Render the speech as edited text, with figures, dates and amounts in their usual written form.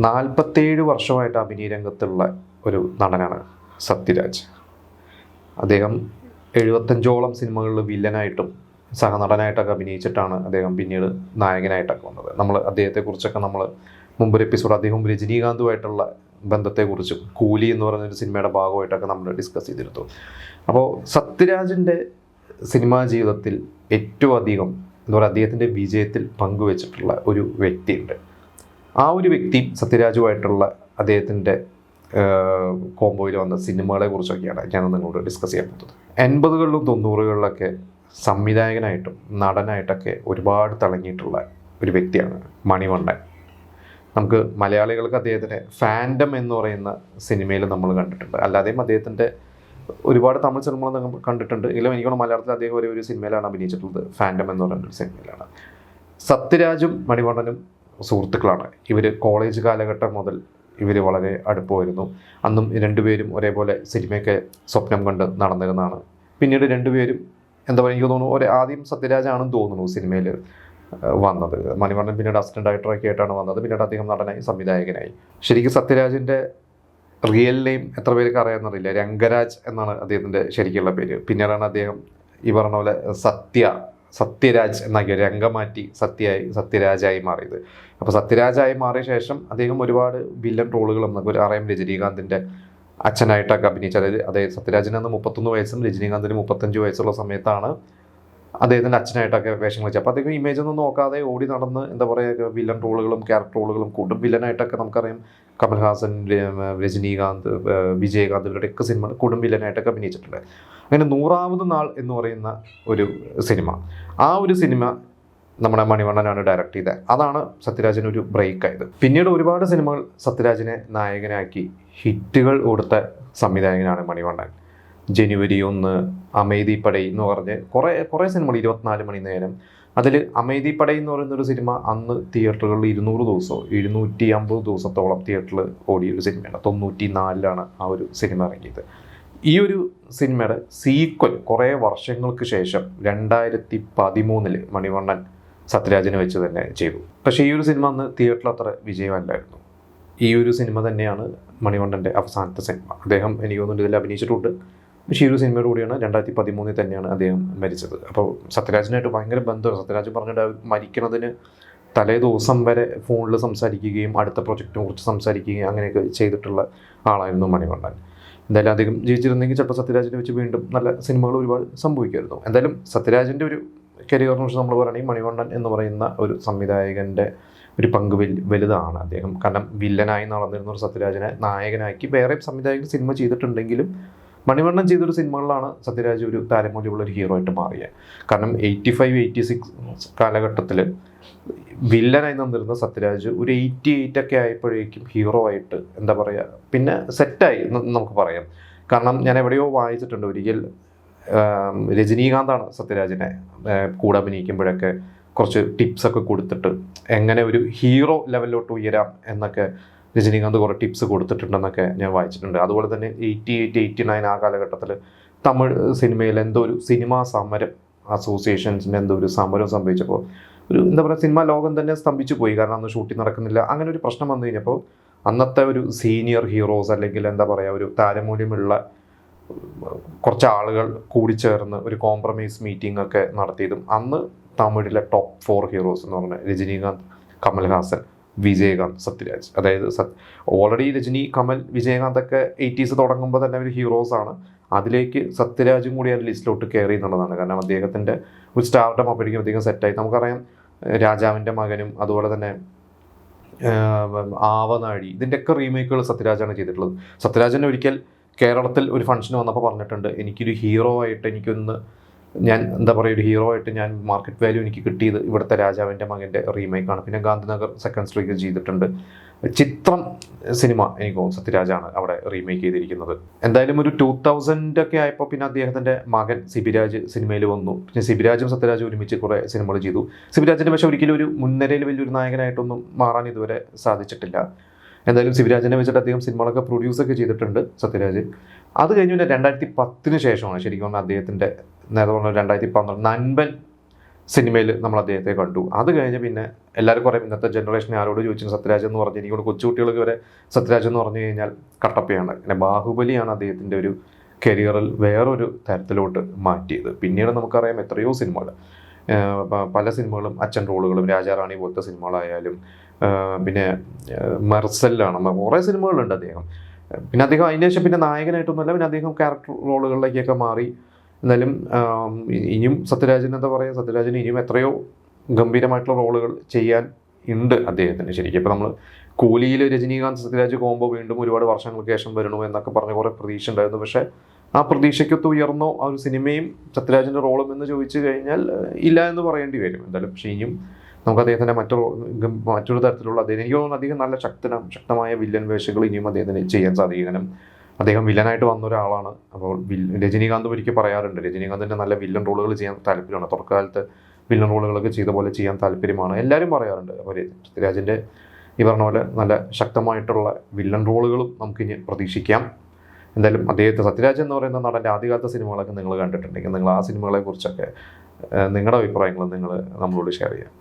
47 വർഷമായിട്ട് അഭിനയ രംഗത്തുള്ള ഒരു നടനാണ് സത്യരാജ്. അദ്ദേഹം 75ഓളം സിനിമകളിൽ വില്ലനായിട്ടും സഹനടനായിട്ടൊക്കെ അഭിനയിച്ചിട്ടാണ് അദ്ദേഹം പിന്നീട് നായകനായിട്ടൊക്കെ വന്നത്. നമ്മൾ അദ്ദേഹത്തെക്കുറിച്ചൊക്കെ മുമ്പൊരു എപ്പിസോഡ് അദ്ദേഹം രജനീകാന്തുമായിട്ടുള്ള ബന്ധത്തെക്കുറിച്ചും കൂലി എന്ന് പറയുന്നൊരു സിനിമയുടെ ഭാഗമായിട്ടൊക്കെ നമ്മൾ ഡിസ്കസ് ചെയ്തിരുന്നു. അപ്പോൾ സത്യരാജിൻ്റെ സിനിമാ ജീവിതത്തിൽ ഏറ്റവും അധികം എന്താ പറയുക അദ്ദേഹത്തിൻ്റെ വിജയത്തിൽ പങ്കുവെച്ചിട്ടുള്ള ഒരു വ്യക്തിയുണ്ട്. ആ ഒരു വ്യക്തി സത്യരാജുമായിട്ടുള്ള അദ്ദേഹത്തിൻ്റെ കോംബോയിൽ വന്ന സിനിമകളെ കുറിച്ചൊക്കെയാണ് ഞാൻ നിങ്ങളോട് ഡിസ്കസ് ചെയ്യാൻ പോകുന്നത്. 80കളിലും 90കളിലൊക്കെ സംവിധായകനായിട്ടും നടനായിട്ടൊക്കെ ഒരുപാട് തിളങ്ങിയിട്ടുള്ള ഒരു വ്യക്തിയാണ് മണിവണ്ണൻ. നമുക്ക് മലയാളികൾക്ക് അദ്ദേഹത്തിൻ്റെ ഫാൻഡം എന്ന് പറയുന്ന സിനിമയിൽ നമ്മൾ കണ്ടിട്ടുണ്ട്. അല്ലാതെയും അദ്ദേഹത്തിൻ്റെ ഒരുപാട് തമിഴ് സിനിമകൾ നമ്മൾ കണ്ടിട്ടുണ്ട്. എങ്കിലും എനിക്ക് മലയാളത്തിൽ അദ്ദേഹം ഒരു സിനിമയിലാണ് അഭിനയിച്ചിട്ടുള്ളത്. ഫാൻഡം എന്ന് പറയുന്നൊരു സിനിമയിലാണ്. സത്യരാജും മണിവണ്ണനും സുഹൃത്തുക്കളാണ്. ഇവർ കോളേജ് കാലഘട്ടം മുതൽ ഇവർ വളരെ അടുപ്പമായിരുന്നു. അന്നും രണ്ടുപേരും ഒരേപോലെ സിനിമയൊക്കെ സ്വപ്നം കണ്ട് നടന്നിരുന്നതാണ്. പിന്നീട് രണ്ടുപേരും എന്താ പറയുക, എനിക്ക് തോന്നുന്നു ആദ്യം സത്യരാജാണെന്ന് തോന്നുന്നു സിനിമയിൽ വന്നത്. മണിവണ്ണൻ പിന്നീട് അസിസ്റ്റന്റ് ഡയറക്ടറൊക്കെ ആയിട്ടാണ് വന്നത്. പിന്നീട് അദ്ദേഹം നടനായി സംവിധായകനായി. ശരിക്കും സത്യരാജിൻ്റെ റിയൽ നെയിം എത്ര പേർക്ക് അറിയാമെന്നറിയില്ല. രംഗരാജ് എന്നാണ് അദ്ദേഹത്തിൻ്റെ ശരിക്കുള്ള പേര്. പിന്നീടാണ് അദ്ദേഹം ഈ പറഞ്ഞ പോലെ സത്യരാജ് എന്നാക്കിയ രംഗമാറ്റി സത്യരാജായി മാറിയത്. അപ്പോൾ സത്യരാജായി മാറിയ ശേഷം അദ്ദേഹം ഒരുപാട് വില്ലൻ റോളുകളും അറിയാം. രജനീകാന്തിൻ്റെ അച്ഛനായിട്ടൊക്കെ അഭിനയിച്ചു. അതായത് സത്യരാജിന് അന്ന് 31 വയസ്സും രജനീകാന്തിന് 35 വയസ്സുള്ള സമയത്താണ് അദ്ദേഹത്തിൻ്റെ അച്ഛനായിട്ടൊക്കെ വേഷം വെച്ചത്. അപ്പോൾ അദ്ദേഹം ഇമേജ് ഒന്നും നോക്കാതെ ഓടി നടന്ന് എന്താ പറയുക വില്ലൻ റോളുകളും ക്യാരക്ടർ റോളുകളും കൂടും. വില്ലനായിട്ടൊക്കെ നമുക്കറിയാം കമൽഹാസൻ, രജനീകാന്ത്, വിജയകാന്ത് ഇവരുടെയൊക്കെ സിനിമ കൂടും വില്ലനായിട്ടൊക്കെ അഭിനയിച്ചിട്ടുണ്ട്. അങ്ങനെ 100ാമത് നാൾ എന്ന് പറയുന്ന ഒരു സിനിമ, ആ ഒരു സിനിമ നമ്മുടെ മണിവണ്ണനാണ് ഡയറക്റ്റ് ചെയ്തത്. അതാണ് സത്യരാജിന് ഒരു ബ്രേക്ക് ആയത്. പിന്നീട് ഒരുപാട് സിനിമകൾ സത്യരാജിനെ നായകനാക്കി ഹിറ്റുകൾ കൊടുത്ത സംവിധായകനാണ് മണിവണ്ണൻ. ജനുവരി 1, അമേദി പടൈ എന്ന് പറഞ്ഞ് കുറേ സിനിമകൾ, 24 മണി നേരം. അതിൽ അമേദി പടൈ എന്ന് പറയുന്നൊരു സിനിമ അന്ന് തിയേറ്ററുകളിൽ 200 ദിവസമോ 250 ദിവസത്തോളം തിയേറ്ററിൽ ഓടിയൊരു സിനിമയാണ്. 94ലാണ് ആ ഒരു സിനിമ ഇറങ്ങിയത്. ഈ ഒരു സിനിമയുടെ സീക്വൽ കുറേ വർഷങ്ങൾക്ക് ശേഷം 2013 മണിവണ്ണൻ സത്യരാജിനെ വെച്ച് തന്നെ ചെയ്തു. പക്ഷേ ഈ ഒരു സിനിമ അന്ന് തിയേറ്ററിൽ അത്ര വിജയമല്ലായിരുന്നു. ഈ ഒരു സിനിമ തന്നെയാണ് മണിവണ്ണൻ്റെ അവസാനത്തെ സിനിമ. അദ്ദേഹം എനിക്ക് തോന്നുന്നുണ്ട് ഇതിൽ അഭിനയിച്ചിട്ടുണ്ട്. പക്ഷേ ഈ ഒരു സിനിമയോട് കൂടിയാണ് 2013 തന്നെയാണ് അദ്ദേഹം മരിച്ചത്. അപ്പോൾ സത്യരാജിനായിട്ട് ഭയങ്കര ബന്ധമാണ്. സത്യരാജ് പറഞ്ഞിട്ട് മരിക്കുന്നതിന് തലേ ദിവസം വരെ ഫോണിൽ സംസാരിക്കുകയും അടുത്ത പ്രൊജക്റ്റിനെ കുറിച്ച് സംസാരിക്കുകയും അങ്ങനെയൊക്കെ ചെയ്തിട്ടുള്ള ആളായിരുന്നു മണിവണ്ണൻ. എന്തായാലും അധികം ജീവിച്ചിരുന്നെങ്കിൽ ചിലപ്പോൾ സത്യരാജിനെ വെച്ച് വീണ്ടും നല്ല സിനിമകൾ ഒരുപാട് സംഭവിക്കുമായിരുന്നു. എന്തായാലും സത്യരാജിൻ്റെ ഒരു കരിയറിനെ കുറിച്ച് നമ്മൾ പറയുകയാണെങ്കിൽ മണിവണ്ണൻ എന്ന് പറയുന്ന ഒരു സംവിധായകൻ്റെ ഒരു പങ്ക് വലുതാണ് അദ്ദേഹം. കാരണം വില്ലനായി നടന്നിരുന്ന ഒരു സത്യരാജിനെ നായകനാക്കി വേറെ സംവിധായകർ സിനിമ ചെയ്തിട്ടുണ്ടെങ്കിലും മണിവണ്ണൻ ചെയ്തൊരു സിനിമകളിലാണ് സത്യരാജ് ഒരു താരമൂല്യമുള്ള ഒരു ഹീറോ ആയിട്ട് മാറിയത്. കാരണം 85-86 കാലഘട്ടത്തിൽ വില്ലനായി നിന്നിരുന്ന സത്യരാജ് ഒരു 88 ഒക്കെ ആയപ്പോഴേക്കും ഹീറോ ആയിട്ട് എന്താ പറയുക പിന്നെ സെറ്റായി നമുക്ക് പറയാം. കാരണം ഞാൻ എവിടെയോ വായിച്ചിട്ടുണ്ട്, ഒരിക്കൽ രജനീകാന്താണ് സത്യരാജിനെ കൂടെ അഭിനയിക്കുമ്പോഴൊക്കെ കുറച്ച് ടിപ്സൊക്കെ കൊടുത്തിട്ട് എങ്ങനെ ഒരു ഹീറോ ലെവലിലോട്ട് ഉയരാം എന്നൊക്കെ രജനീകാന്ത് കുറേ ടിപ്സ് കൊടുത്തിട്ടുണ്ടെന്നൊക്കെ ഞാൻ വായിച്ചിട്ടുണ്ട്. അതുപോലെ തന്നെ 88-89 ആ കാലഘട്ടത്തിൽ തമിഴ് സിനിമയിൽ എന്തോ ഒരു സിനിമാ സമരം അസോസിയേഷൻസിൻ്റെ എന്തോ ഒരു സമരം സംഭവിച്ചപ്പോൾ ഒരു എന്താ പറയുക സിനിമാ ലോകം തന്നെ സ്തംഭിച്ചു പോയി. കാരണം അന്ന് ഷൂട്ടിംഗ് നടക്കുന്നില്ല. അങ്ങനെ ഒരു പ്രശ്നം വന്നു കഴിഞ്ഞപ്പോൾ അന്നത്തെ ഒരു സീനിയർ ഹീറോസ് അല്ലെങ്കിൽ എന്താ പറയുക ഒരു താരമൂല്യമുള്ള കുറച്ച് ആളുകൾ കൂടിച്ചേർന്ന് ഒരു കോംപ്രമൈസ് മീറ്റിംഗ് ഒക്കെ നടത്തിയതും അന്ന് തമിഴിലെ ടോപ്പ് 4 ഹീറോസ് എന്ന് പറഞ്ഞാൽ രജനീകാന്ത്, കമൽഹാസൻ, വിജയകാന്ത്, സത്യരാജ്. അതായത് ഓൾറെഡി രജനി, കമൽ, വിജയകാന്തൊക്കെ 80s തുടങ്ങുമ്പോൾ തന്നെ ഒരു ഹീറോസാണ്. അതിലേക്ക് സത്യരാജും കൂടി ആ ലിസ്റ്റിലോട്ട് കയറി എന്നുള്ളതാണ്. കാരണം അദ്ദേഹത്തിൻ്റെ ഒരു സ്റ്റാർഡം അപ്പോഴേക്കും അദ്ദേഹം സെറ്റായി. നമുക്കറിയാം രാജാവിൻ്റെ മകനും അതുപോലെ തന്നെ ആവനാഴി ഇതിൻ്റെയൊക്കെ റീമേക്കുകൾ സത്യരാജാണ് ചെയ്തിട്ടുള്ളത്. സത്യരാജനെ ഒരിക്കൽ കേരളത്തിൽ ഒരു ഫംഗ്ഷന് വന്നപ്പോൾ പറഞ്ഞിട്ടുണ്ട്, എനിക്കൊരു ഹീറോ ആയിട്ട് ഞാൻ എന്താ പറയുക ഒരു ഹീറോ ആയിട്ട് ഞാൻ മാർക്കറ്റ് വാല്യൂ എനിക്ക് കിട്ടിയത് ഇവിടുത്തെ രാജാവിൻ്റെ മകൻ്റെ റീമേക്കാണ്. പിന്നെ ഗാന്ധിനഗർ സെക്കൻഡ് സ്ട്രീക്ക് ചെയ്തിട്ടുണ്ട്. ചിത്രം സിനിമ എനിക്ക് തോന്നുന്നു സത്യരാജാണ് അവിടെ റീമേക്ക് ചെയ്തിരിക്കുന്നത്. എന്തായാലും ഒരു 2000 ഒക്കെ ആയപ്പോൾ പിന്നെ അദ്ദേഹത്തിൻ്റെ മകൻ സിബിരാജ് സിനിമയിൽ വന്നു. പിന്നെ സിബിരാജും സത്യരാജും ഒരുമിച്ച് കുറേ സിനിമകൾ ചെയ്തു. സിബിരാജിൻ്റെ പക്ഷേ ഒരിക്കലും ഒരു മുൻനിരയിൽ വലിയൊരു നായകനായിട്ടൊന്നും മാറാൻ ഇതുവരെ സാധിച്ചിട്ടില്ല. എന്തായാലും സിബിരാജിനെ വെച്ചിട്ട് അദ്ദേഹം സിനിമകളൊക്കെ പ്രൊഡ്യൂസൊക്കെ ചെയ്തിട്ടുണ്ട് സത്യരാജ്. അത് കഴിഞ്ഞ് പിന്നെ 2010 ശേഷമാണ് ശരിക്കും പറഞ്ഞാൽ അദ്ദേഹത്തിൻ്റെ നേരത്തെ പറഞ്ഞ 2012 നൻപൻ സിനിമയിൽ നമ്മൾ അദ്ദേഹത്തെ കണ്ടു. അത് കഴിഞ്ഞ് പിന്നെ എല്ലാവരും പറയും, ഇന്നത്തെ ജനറേഷനെ ആരോട് ചോദിച്ചു സത്യരാജ് എന്ന് പറഞ്ഞ്, എനിക്കൊണ്ട് കൊച്ചുകുട്ടികൾക്ക് വരെ സത്യരാജ് എന്ന് പറഞ്ഞു കഴിഞ്ഞാൽ കട്ടപ്പയാണ്. പിന്നെ ബാഹുബലിയാണ് അദ്ദേഹത്തിൻ്റെ ഒരു കരിയറിൽ വേറൊരു തരത്തിലോട്ട് മാറ്റിയത്. പിന്നീട് നമുക്കറിയാം എത്രയോ സിനിമകൾ, പല സിനിമകളും അച്ഛൻ റോളുകളും, രാജാറാണി പോലത്തെ സിനിമകളായാലും, പിന്നെ മെർസലാണ്, കുറേ സിനിമകളുണ്ട് അദ്ദേഹം. പിന്നെ അദ്ദേഹം അതിന് ശേഷം പിന്നെ നായകനായിട്ടൊന്നുമല്ല, പിന്നെ അദ്ദേഹം ക്യാരക്ടർ റോളുകളിലേക്കൊക്കെ മാറി. എന്നാലും ഇനിയും സത്യരാജൻ എന്താ പറയുക, സത്യരാജന് ഇനിയും എത്രയോ ഗംഭീരമായിട്ടുള്ള റോളുകൾ ചെയ്യാൻ ഉണ്ട് അദ്ദേഹത്തിന് ശരിക്കും. ഇപ്പോൾ നമ്മൾ കൂലിയിൽ രജനീകാന്ത് സത്യരാജ് കോംബോ വീണ്ടും ഒരുപാട് വർഷങ്ങൾക്ക് ശേഷം വരണു എന്നൊക്കെ പറഞ്ഞ് കുറേ പ്രതീക്ഷ ഉണ്ടായിരുന്നു. പക്ഷേ ആ പ്രതീക്ഷയ്ക്കൊത്ത് ഉയർന്നോ ആ ഒരു സിനിമയും സത്യരാജൻ്റെ റോളും എന്ന് ചോദിച്ചു കഴിഞ്ഞാൽ ഇല്ല എന്ന് പറയേണ്ടി വരും എന്തായാലും. പക്ഷേ ഇനിയും നമുക്ക് അദ്ദേഹത്തിൻ്റെ മറ്റൊരു തരത്തിലുള്ള എനിക്ക് തോന്നുന്നു അധികം നല്ല ശക്തമായ വില്ലൻ വേഷങ്ങൾ ഇനിയും അദ്ദേഹത്തിന് ചെയ്യാൻ സാധിക്കും. കാരണം അദ്ദേഹം വില്ലനായിട്ട് വന്ന ഒരാളാണ്. അപ്പോൾ രജനീകാന്ത് ഒരിക്കൽ പറയാറുണ്ട്, രജനീകാന്തിൻ്റെ നല്ല വില്ലൻ റോളുകൾ ചെയ്യാൻ താല്പര്യമാണ്, തുടക്കകാലത്ത് വില്ലൻ റോളുകളൊക്കെ ചെയ്ത പോലെ ചെയ്യാൻ താല്പര്യമാണ്, എല്ലാവരും പറയാറുണ്ട്. അപ്പോൾ സത്യരാജിൻ്റെ ഈ പറഞ്ഞ പോലെ നല്ല ശക്തമായിട്ടുള്ള വില്ലൻ റോളുകളും നമുക്കിനി പ്രതീക്ഷിക്കാം. എന്തായാലും സത്യരാജ് എന്ന് പറയുന്ന നടൻ്റെ ആദ്യകാലത്തെ സിനിമകളൊക്കെ നിങ്ങൾ കണ്ടിട്ടുണ്ടെങ്കിൽ നിങ്ങൾ ആ സിനിമകളെക്കുറിച്ചൊക്കെ നിങ്ങളുടെ അഭിപ്രായങ്ങൾ നിങ്ങൾ നമ്മളോട് ഷെയർ ചെയ്യാം.